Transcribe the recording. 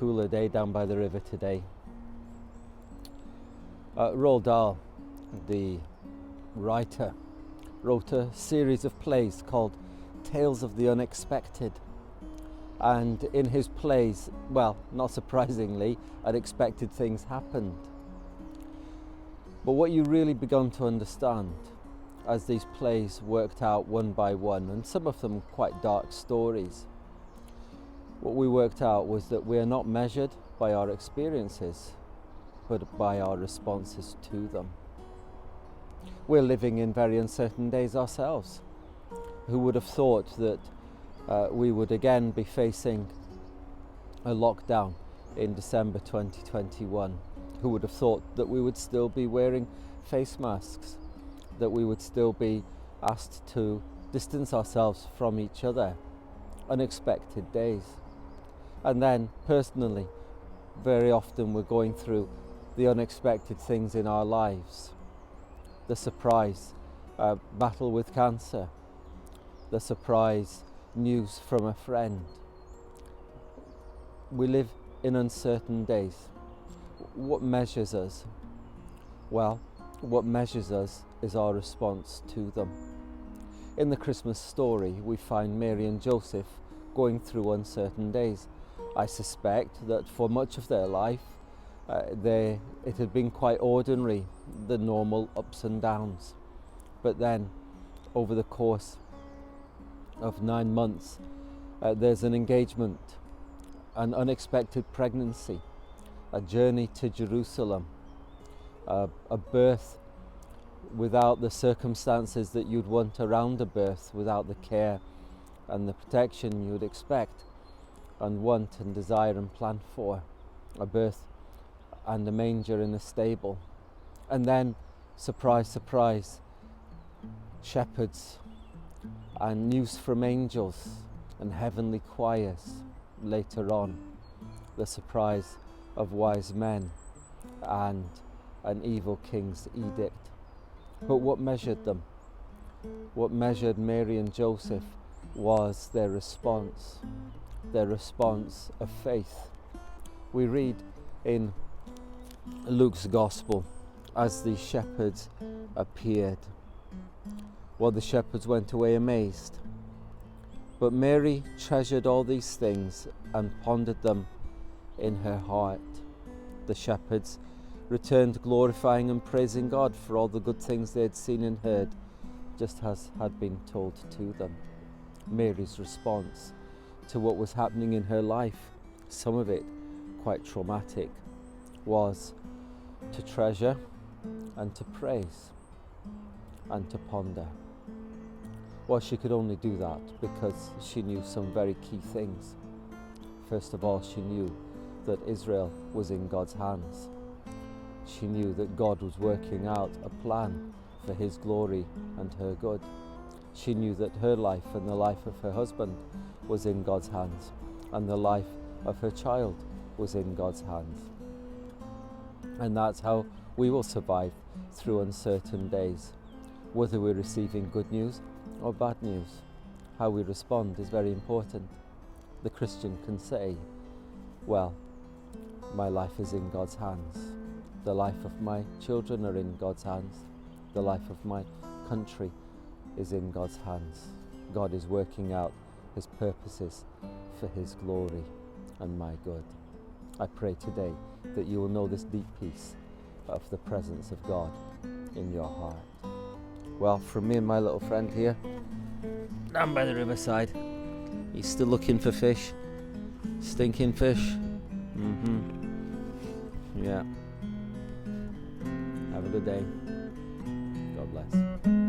cooler day down by the river today. Roald Dahl, the writer, wrote a series of plays called Tales of the Unexpected. And in his plays, well, not surprisingly, unexpected things happened. But what you really began to understand as these plays worked out one by one, and some of them quite dark stories, what we worked out was that we are not measured by our experiences, but by our responses to them. We're living in very uncertain days ourselves. Who would have thought that we would again be facing a lockdown in December 2021? Who would have thought that we would still be wearing face masks, that we would still be asked to distance ourselves from each other? Unexpected days. And then personally, very often we're going through the unexpected things in our lives. The surprise battle with cancer, the surprise news from a friend. We live in uncertain days. What measures us? Well, what measures us is our response to them. In the Christmas story, we find Mary and Joseph going through uncertain days. I suspect that for much of their life, it had been quite ordinary, the normal ups and downs. But then, over the course of 9 months, there's an engagement, an unexpected pregnancy, a journey to Jerusalem, a birth without the circumstances that you'd want around a birth, without the care and the protection you'd expect and want and desire and plan for, a birth and a manger in a stable. And then, surprise, surprise, shepherds and news from angels and heavenly choirs. Later on, the surprise of wise men and an evil king's edict. But what measured them? What measured Mary and Joseph was their response of faith. We read in Luke's Gospel, as the shepherds appeared, well, the shepherds went away amazed. But Mary treasured all these things and pondered them in her heart. The shepherds returned glorifying and praising God for all the good things they had seen and heard, just as had been told to them. Mary's response to what was happening in her life, some of it quite traumatic, was to treasure and to praise and to ponder. Well, she could only do that because she knew some very key things. First of all, she knew that Israel was in God's hands. She knew that God was working out a plan for his glory and her good. She knew that her life and the life of her husband was in God's hands, and the life of her child was in God's hands. And that's how we will survive through uncertain days. Whether we're receiving good news or bad news, how we respond is very important. The Christian can say, well, my life is in God's hands. The life of my children are in God's hands. The life of my country is in God's hands. God is working out his purposes for his glory and my good. I pray today that you will know this deep peace of the presence of God in your heart. Well, from me and my little friend here, down by the riverside, he's still looking for fish. Stinking fish. Yeah. Have a good day. God bless.